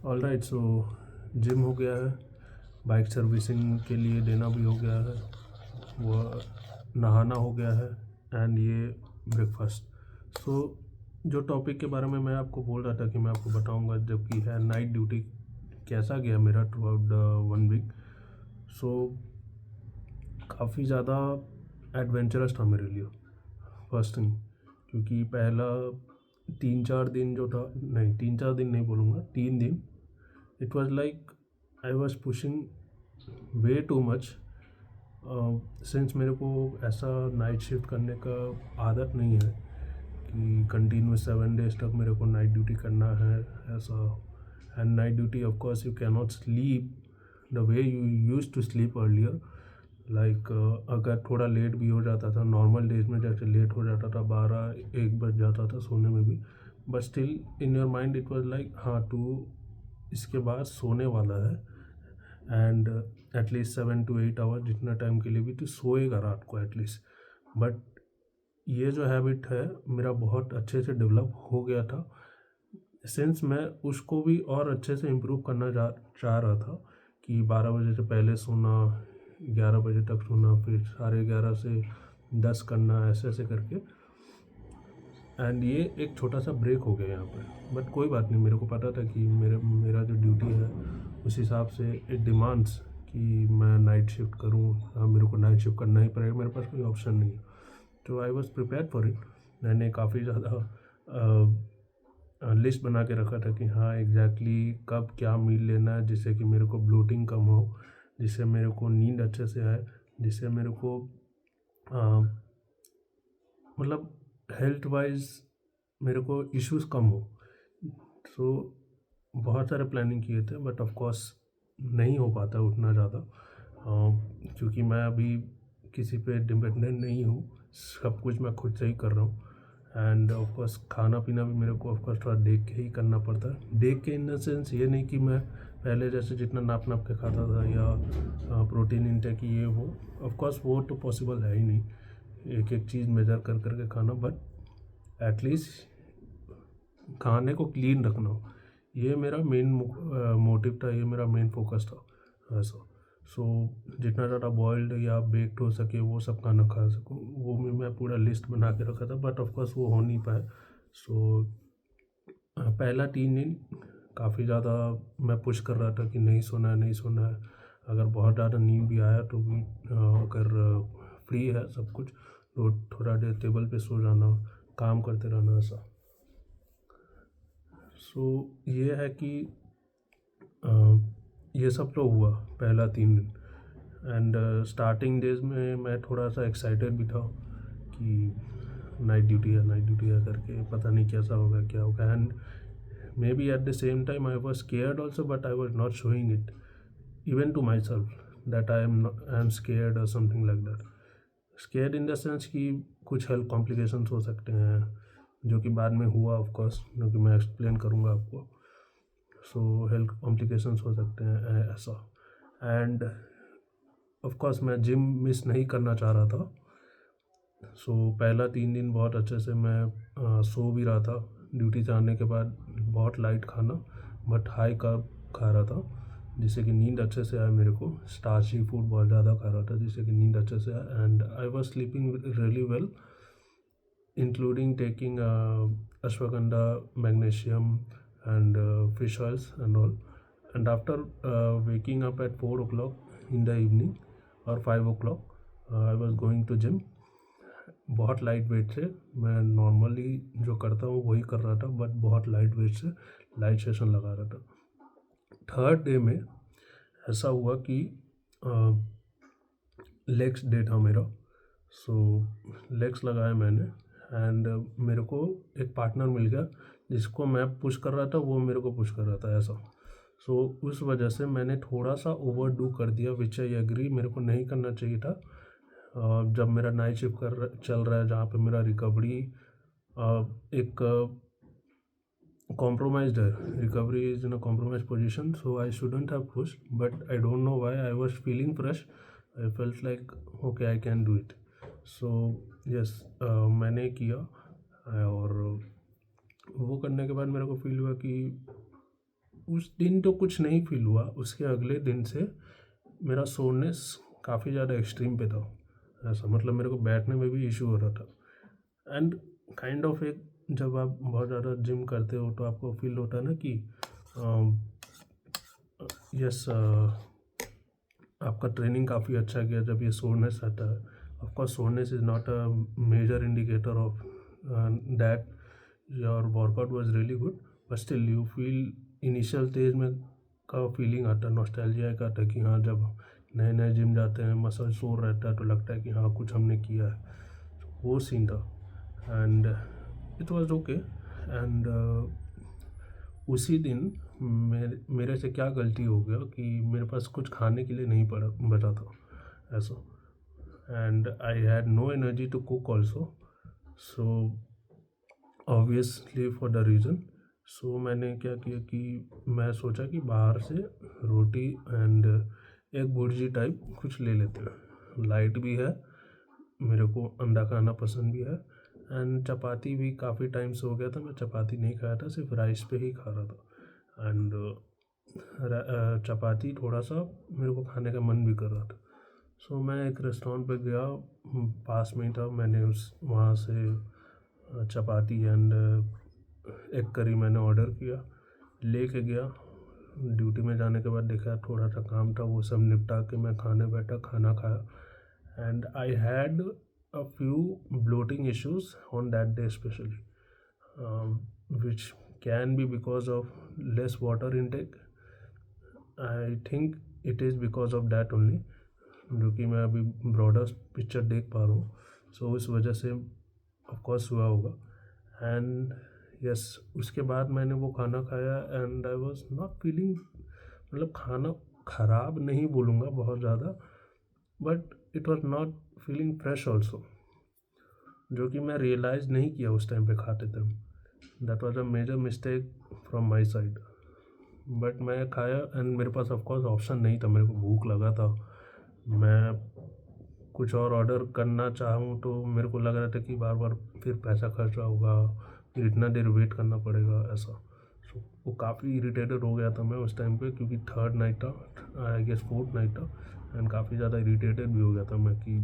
All right. सो gym हो गया है, बाइक सर्विसिंग के लिए देना भी हो गया है, वो नहाना हो गया है, एंड ये ब्रेकफास्ट। सो जो टॉपिक के बारे में मैं आपको बोल रहा था कि मैं आपको बताऊंगा, जबकि है नाइट ड्यूटी, कैसा गया मेरा थ्रू आउट द 1 वीक। सो काफ़ी ज़्यादा एडवेंचरस था मेरे लिए, फर्स्ट थिंग। क्योंकि पहला 3-4 दिन जो था, नहीं 3-4 दिन नहीं बोलूँगा, 3 दिन, it was like I was pushing way too much. Since मेरे को ऐसा नाइट शिफ्ट करने का आदत नहीं है कि कंटिन्यूस 7 डेज तक मेरे को नाइट ड्यूटी करना है ऐसा। And night duty of course you can not sleep the way you use to sleep earlier. Like अगर थोड़ा लेट भी हो जाता था नॉर्मल डेज में, जैसे लेट हो जाता था 12-1 बज जाता था सोने में भी, but still in your mind it was like हाँ तू इसके बाद सोने वाला है, एंड एटलीस्ट 7 to 8 आवर जितना टाइम के लिए भी तू सोएगा रात को एटलीस्ट। बट ये जो हैबिट है मेरा बहुत अच्छे से डेवलप हो गया था, सिंस मैं उसको भी और अच्छे से इम्प्रूव करना चाह रहा था कि 12 बजे से पहले सोना, 11 बजे तक सोना, फिर 11:30 से 10 करना, ऐसे ऐसे करके। एंड ये एक छोटा सा ब्रेक हो गया यहाँ पर, बट कोई बात नहीं, मेरे को पता था कि मेरा जो ड्यूटी है उस हिसाब से इट डिमांड्स कि मैं नाइट शिफ्ट करूँ। मेरे को नाइट शिफ्ट करना ही पड़ेगा, मेरे पास कोई ऑप्शन नहीं है। तो I was prepare for it. मैंने काफ़ी ज़्यादा लिस्ट बना के रखा था कि हाँ एग्जैक्टली कब क्या मील लेना है, जिससे कि मेरे को ब्लोटिंग कम हो, जिससे मेरे को नींद अच्छे से आए, जिससे मेरे को मतलब हेल्थ वाइज मेरे को इश्यूज कम हो। सो बहुत सारे प्लानिंग किए थे, बट ऑफ कोर्स नहीं हो पाता उतना ज़्यादा, क्योंकि मैं अभी किसी पे डिपेंडेंट नहीं हूँ, सब कुछ मैं खुद से ही कर रहा हूँ। एंड ऑफ कोर्स खाना पीना भी मेरे को ऑफ कोर्स थोड़ा देख के ही करना पड़ता है। देख के इन द सेंस ये नहीं कि मैं पहले जैसे जितना नाप नाप के खाता था या प्रोटीन इंटेक ये वो, ऑफ कोर्स वो तो पॉसिबल है ही नहीं एक एक चीज़ मेजर कर करके खाना, बट एटलीस्ट खाने को क्लीन रखना, ये मेरा मेन मोटिव था, ये मेरा मेन फोकस था ऐसा। सो जितना ज़्यादा बॉइल्ड या बेक्ड हो सके वो सब खाना खा सकूँ, वो भी मैं पूरा लिस्ट बना के रखा था, बट ऑफ कोर्स वो हो नहीं पाए। सो पहला 3 दिन काफ़ी ज़्यादा मैं पुश कर रहा था कि नहीं सोना है, नहीं सोना है। अगर बहुत ज़्यादा नींद भी आया तो भी अगर फ्री है सब कुछ तो थोड़ा देर टेबल पे सो जाना, काम करते रहना ऐसा। सो ये है कि ये सब तो हुआ पहला 3 दिन। एंड स्टार्टिंग डेज में मैं थोड़ा सा एक्साइटेड भी था कि नाइट ड्यूटी है, नाइट ड्यूटी है करके, पता नहीं कैसा होगा क्या होगा। And may be eight the same time I was scared also, but I was not showing it even to myself that I am scared or something like that. Scared in the sense कि कुछ health complications हो सकते हैं, जो कि बाद में हुआ ऑफ कोर्स, जो कि मैं एक्सप्लेन करूँगा आपको। सो हेल्थ कॉम्प्लिकेशंस हो सकते हैं ऐसा। एंड ऑफ कोर्स मैं जिम मिस नहीं करना चाह रहा था। सो पहला 3 दिन बहुत अच्छे से मैं सो भी रहा था, ड्यूटी से आने के बाद बहुत लाइट खाना बट हाई कार्ब खा रहा था, जिससे कि नींद अच्छे से आए मेरे को। स्टार्ची फूड बहुत ज़्यादा खा रहा था जिससे कि नींद अच्छे से आए, and I was sleeping really well, including taking ashwagandha, magnesium, and fish oils and all. And after waking up at 4 o'clock in the evening or 5 o'clock, I was going to gym. बहुत light weight से, मैं normally जो करता हूँ वही कर रहा था, बट बहुत लाइट वेट से लाइट सेशन लगा रहा था। थर्ड डे में ऐसा हुआ कि लेग्स डे था मेरा। सो लेग्स लगाए मैंने, एंड मेरे को एक पार्टनर मिल गया जिसको मैं पुश कर रहा था, वो मेरे को पुश कर रहा था ऐसा। सो उस वजह से मैंने थोड़ा सा ओवर डू कर दिया, विच आई एग्री, मेरे को नहीं करना चाहिए था। जब मेरा नाइट शिफ्ट चल रहा है, जहाँ पे मेरा रिकवरी एक कॉम्प्रोमाइज्ड है, recovery is in a compromise position, so I shouldn't have push, but I don't know why I was feeling fresh, I felt like okay I can do it. So yes, मैंने किया, और वो करने के बाद मेरे को फील हुआ कि उस दिन तो कुछ नहीं फील हुआ, उसके अगले दिन से मेरा सोरनेस काफ़ी ज़्यादा एक्सट्रीम पे था। ऐसा मतलब मेरे को बैठने में भी इशू हो रहा था। एंड काइंड ऑफ एक जब आप बहुत ज़्यादा जिम करते हो तो आपको फील होता है ना कि यस आपका ट्रेनिंग काफ़ी अच्छा गया जब ये सोरनेस आता है। Of course soreness is not a major indicator of that your workout was really good, but still you feel initial stage में का फीलिंग आता है, नॉस्टैल्जिया का आता है कि हाँ जब नए नए जिम जाते हैं मसल सोर रहता है तो लगता है कि हाँ कुछ हमने किया है। वो सीन था and it was okay. And उसी दिन मेरे से क्या गलती हो गया कि मेरे पास कुछ खाने के लिए नहीं पड़ा बचा था ऐसा, and I had no energy to cook also. So obviously for the reason, so मैंने क्या किया कि मैं सोचा कि बाहर से रोटी एंड एक भुर्जी टाइप कुछ ले लेते हैं, लाइट भी है, मेरे को अंडा खाना पसंद भी है, एंड चपाती भी काफ़ी टाइम से हो गया था मैं चपाती नहीं खाया था, सिर्फ राइस पे ही खा रहा था। एंड चपाती थोड़ा सा मेरे को खाने का मन भी कर रहा था। सो मैं एक रेस्टोरेंट पे गया, पास में ही था, मैंने उस वहाँ से चपाती एंड एग करी मैंने ऑर्डर किया, लेके गया। ड्यूटी में जाने के बाद देखा थोड़ा सा काम था, वो सब निपटा के मैं खाने बैठा, खाना खाया, and I had a few bloating issues on that day especially, which can be because of less water intake. I think it is because of that only, जो कि मैं अभी ब्रॉडर पिक्चर देख पा रहा हूँ, सो इस वजह से ऑफकोर्स हुआ होगा। एंड यस उसके बाद मैंने वो खाना खाया and I was not feeling, मतलब खाना ख़राब नहीं बोलूँगा बहुत ज़्यादा, but it was not feeling fresh also, जो कि मैं रियलाइज़ नहीं किया उस टाइम पे खाते time. That was a major mistake from my side. But मैं खाया एंड मेरे पास ऑफकोर्स ऑप्शन नहीं था, मेरे को भूख लगा था, मैं कुछ और ऑर्डर करना चाहूँ तो मेरे को लग रहा था कि बार बार फिर पैसा खर्चा होगा, फिर इतना देर वेट करना पड़ेगा ऐसा। सो वो काफ़ी इरिटेटेड हो गया था मैं उस टाइम पे, क्योंकि थर्ड नाइट था, आई गेस फोर्थ नाइट था, एंड काफ़ी ज़्यादा इरिटेटेड भी हो गया था मैं कि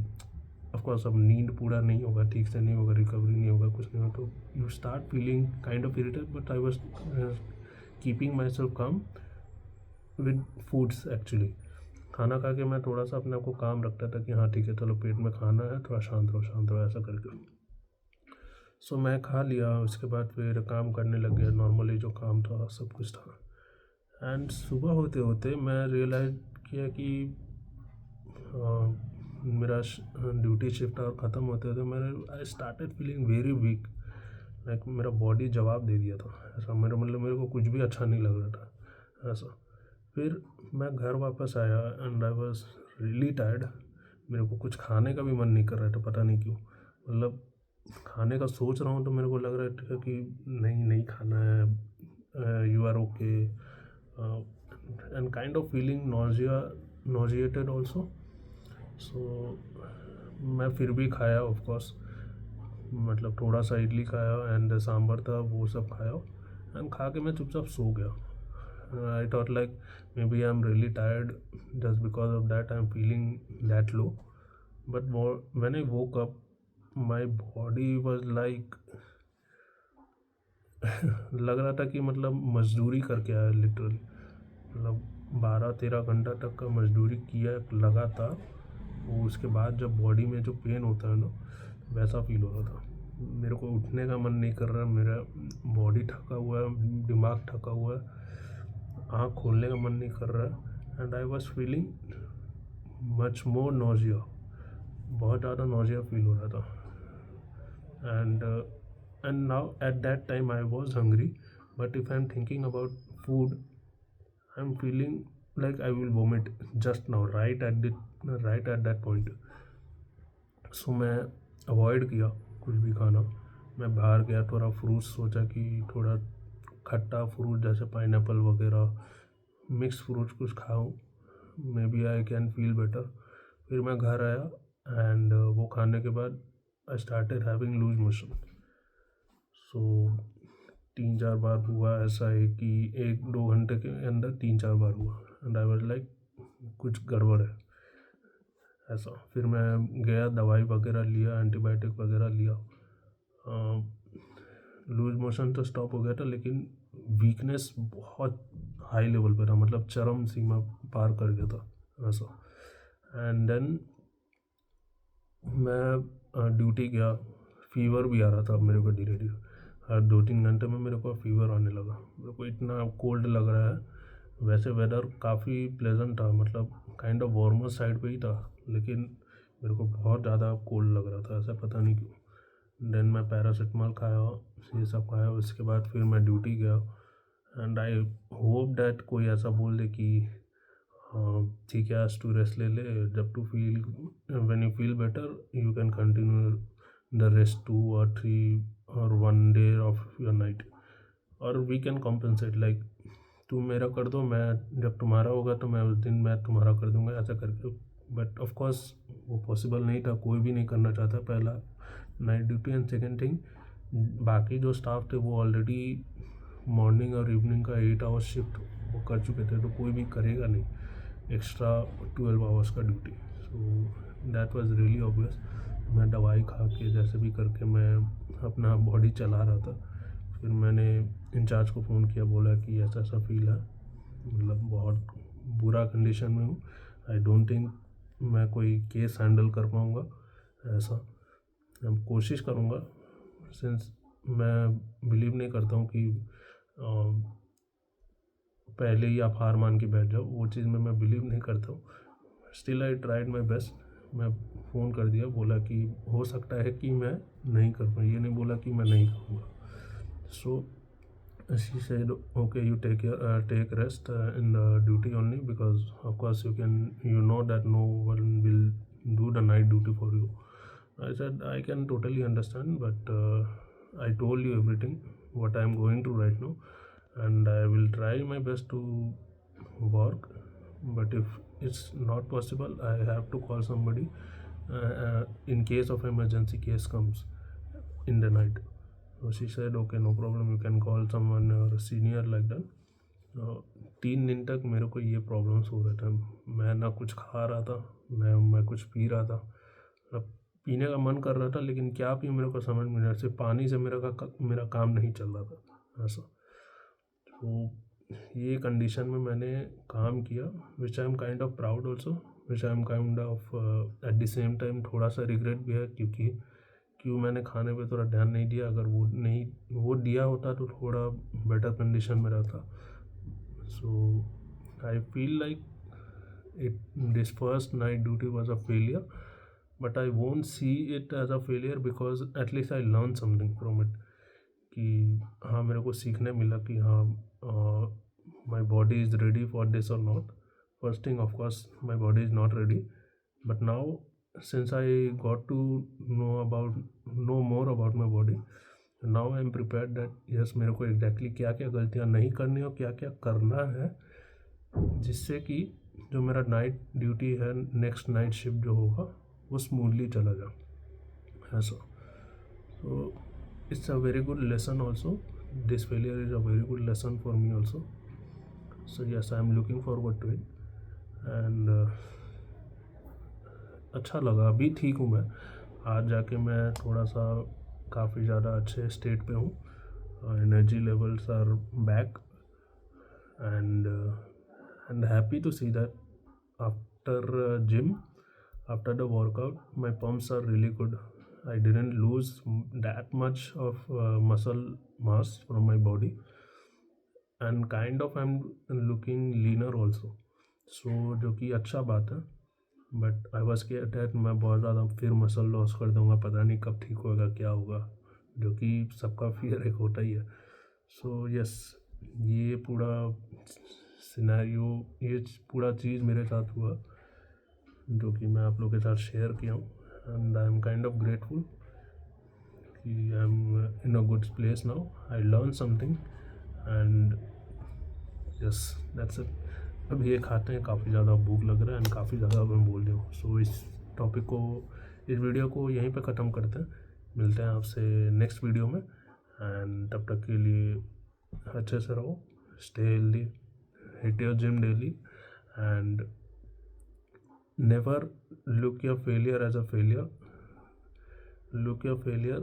ऑफकोर्स अब नींद पूरा नहीं होगा, ठीक से नहीं होगा, रिकवरी नहीं होगा, कुछ नहीं होगा, तो you start feeling kind of aerated. But I was keeping my self काम विद फूड्स एक्चुअली। खाना खा के मैं थोड़ा सा अपने आप को काम रखता था कि हाँ ठीक है चलो पेट में खाना है, थोड़ा शांत रहो ऐसा करके। सो मैं खा लिया, उसके बाद फिर काम करने लग गया, नॉर्मली जो काम था सब कुछ था। एंड सुबह होते होते मैं रियलाइज़ किया कि मेरा ड्यूटी शिफ्ट और ख़त्म होते होते मेरे I started feeling very weak, like मेरा बॉडी जवाब दे दिया था ऐसा, मेरे को कुछ भी अच्छा नहीं लग रहा था ऐसा। फिर मैं घर वापस आया and I was really tired, मेरे को कुछ खाने का भी मन नहीं कर रहा था, पता नहीं क्यों, मतलब खाने का सोच रहा हूँ तो मेरे को लग रहा था कि नहीं खाना है, you are okay, and kind of feeling nauseated also. So मैं फिर भी खाया ऑफकोर्स, मतलब थोड़ा सा इडली खाया एंड सांभर था वो सब खाया, एंड खा के मैं चुपचाप सो गया। I thought like maybe I am really tired just because of that I am feeling that low, but when I woke up my body was like लग रहा था कि मतलब मजदूरी करके आया लिटरली, मतलब 12-13 घंटा तक का मजदूरी किया लगातार, वो उसके बाद जब बॉडी में जो पेन होता है ना वैसा फील हो रहा था। मेरे को उठने का मन नहीं कर रहा, मेरा बॉडी थका हुआ है, दिमाग थका हुआ है, आँख खोलने का मन नहीं कर रहा है, and I was feeling much more nausea, बहुत ज़्यादा नोजिया फील हो रहा था। And now at that time I was hungry, but if I am thinking about food I am feeling like I will vomit just now right at that point. सो मैं avoid किया कुछ भी खाना, मैं बाहर गया, थोड़ा फ्रूट्स सोचा कि थोड़ा खट्टा फ्रूट जैसे पाइनएप्पल वगैरह मिक्स फ्रूट्स कुछ खाऊं, maybe I can feel better. फिर मैं घर आया एंड वो खाने के बाद I started having loose motion. So 3-4 बार हुआ ऐसा है कि 1-2 घंटे के अंदर 3-4 बार हुआ एंड आई वाज लाइक कुछ गड़बड़ है ऐसा। फिर मैं गया, दवाई वगैरह लिया, एंटीबायोटिक वगैरह लिया, लूज मोशन तो स्टॉप हो गया था, लेकिन वीकनेस बहुत हाई लेवल पे था, मतलब चरम सीमा पार कर गया था ऐसा। एंड देन मैं ड्यूटी गया, फीवर भी आ रहा था मेरे को धीरे धीरे, हर 2-3 घंटे में मेरे को फीवर आने लगा, मेरे को इतना कोल्ड लग रहा है। वैसे वेदर काफ़ी प्लेजेंट था, मतलब काइंड ऑफ वार्मर साइड पे ही था, लेकिन मेरे को बहुत ज़्यादा कोल्ड लग रहा था, ऐसा पता नहीं क्यों। देन मैं पैरासीटामोल खाया, ये सब खाया, उसके बाद फिर मैं ड्यूटी गया एंड आई होप डैट कोई ऐसा बोल दे कि ठीक है आज तू रेस्ट ले ले, जब to feel when you feel better you can continue the rest 2 or 3 or 1 day of your night, और वी कैन कॉम्पनसेट, लाइक तुम मेरा कर दो, मैं जब तुम्हारा होगा तो मैं उस दिन मैं तुम्हारा कर दूंगा, ऐसा करके। बट ऑफ कोर्स वो पॉसिबल नहीं था, कोई भी नहीं करना चाहता, पहला night duty. And second thing, बाकी जो स्टाफ थे वो ऑलरेडी मॉर्निंग और इवनिंग का 8 आवर्स शिफ्ट वो कर चुके थे, तो कोई भी करेगा नहीं एक्स्ट्रा 12 आवर्स का duty. So that was really obvious. मैं दवाई खा के जैसे भी करके मैं अपना बॉडी चला रहा था। फिर मैंने इंचार्ज को फ़ोन किया, बोला कि ऐसा ऐसा फील है, मतलब बहुत बुरा कंडीशन में हूँ, आई डोंट थिंक मैं कोई केस हैंडल कर पाऊँगा ऐसा। मैं कोशिश करूँगा, सिंस मैं बिलीव नहीं करता हूँ कि पहले ही आप हार मान के बैठ जाओ, वो चीज़ में मैं बिलीव नहीं करता हूँ। Still I tried my best. मैं फ़ोन कर दिया, बोला कि हो सकता है कि मैं नहीं कर पाऊँ, ये नहीं बोला कि मैं नहीं करूँगा। So she said, okay, you take rest in the duty only, because of course you know that no one will do the night duty for you. I said I can totally understand, but I told you everything what I am going to right now, and I will try my best to work. But if it's not possible, I have to call somebody in case of emergency case comes in the night. So she said, okay, no problem, you can call someone or senior like that. 3 दिन तक मेरे को ये problems हो रहे थे। मैं ना कुछ खा रहा था, मैं कुछ पी रहा था, अब पीने का मन कर रहा था, लेकिन क्या पी मेरे को समझ में नहीं, सिर्फ पानी से मेरा काम नहीं चल रहा था ऐसा। तो ये कंडीशन में मैंने काम किया, which I am kind of proud also, which I am kind of at the same time थोड़ा सा रिग्रेट भी है, क्यों मैंने खाने पे थोड़ा ध्यान नहीं दिया। अगर वो दिया होता तो थोड़ा बेटर कंडीशन में रहता। So I feel like this first night duty was a failure, but I won't see it as a failure, because at least I learn something from it, कि हाँ मेरे को सीखने मिला कि हाँ my body is ready for this और not. First thing, of course my body is not ready, but now since I got to know more about my body, now I am prepared that yes, मेरे को exactly क्या क्या गलतियाँ नहीं करनी और क्या क्या करना है, जिससे कि जो मेरा नाइट ड्यूटी है, नेक्स्ट नाइट शिफ्ट जो होगा वो स्मूथली चला जाए ऐसा। so it's a very good lesson also, this failure is a very good lesson for me also. So yes, I am looking forward to it and अच्छा लगा, अभी ठीक हूँ मैं। आज जाके मैं थोड़ा सा काफ़ी ज़्यादा अच्छे स्टेट पे हूँ, energy levels are back and happy to see that after gym, after the workout, my pumps are really good. I didn't lose that much of muscle mass from my body, and kind of I'm looking leaner also, so जो कि अच्छा बात है। But I was care that मैं बहुत ज़्यादा फिर muscle loss कर दूंगा, पता नहीं कब ठीक होगा, क्या होगा, जो कि सबका फियर एक होता ही है। सो यस, ये पूरा सिनेरियो, ये पूरा चीज़ मेरे साथ हुआ, जो कि मैं आप लोगों के साथ शेयर किया हूँ, and I am kind of grateful कि I am in a good place now, I learn something and yes that's it. अब ये खाते हैं, काफ़ी ज़्यादा भूख लग रहा है एंड काफ़ी ज़्यादा मैं बोल रहा हूँ। सो इस टॉपिक को, इस वीडियो को यहीं पे ख़त्म करते हैं, मिलते हैं आपसे नेक्स्ट वीडियो में। एंड तब तक के लिए अच्छे से रहो, stay healthy, hit your gym daily and never look your failure as a failure, look your failure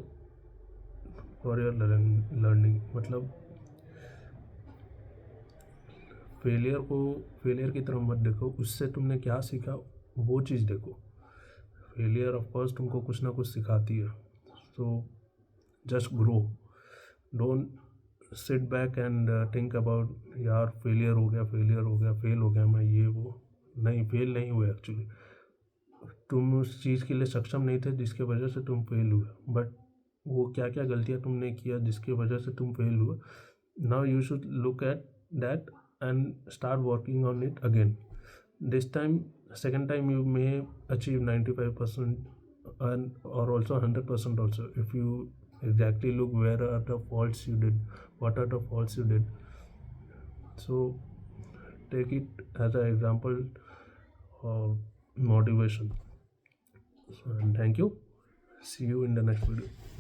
for your learning. मतलब फेलियर की तरफ मत देखो, उससे तुमने क्या सीखा वो चीज़ देखो। फेलियर ऑफ कोर्स तुमको कुछ ना कुछ सिखाती है, so just grow, don't sit back and think about यार फेल हो गया मैं, ये वो नहीं, फेल नहीं हुए एक्चुअली। तुम उस चीज़ के लिए सक्षम नहीं थे जिसके वजह से तुम फेल हुए, बट वो क्या क्या गलतियाँ तुमने किया जिसकी वजह से तुम फेल हुए, now you should look at that and start working on it again. This time, second time, you may achieve 95% and or also 100% also, if you exactly look where are the faults you did, what are the faults you did. So take it as an example or motivation. So, and thank you. See you in the next video.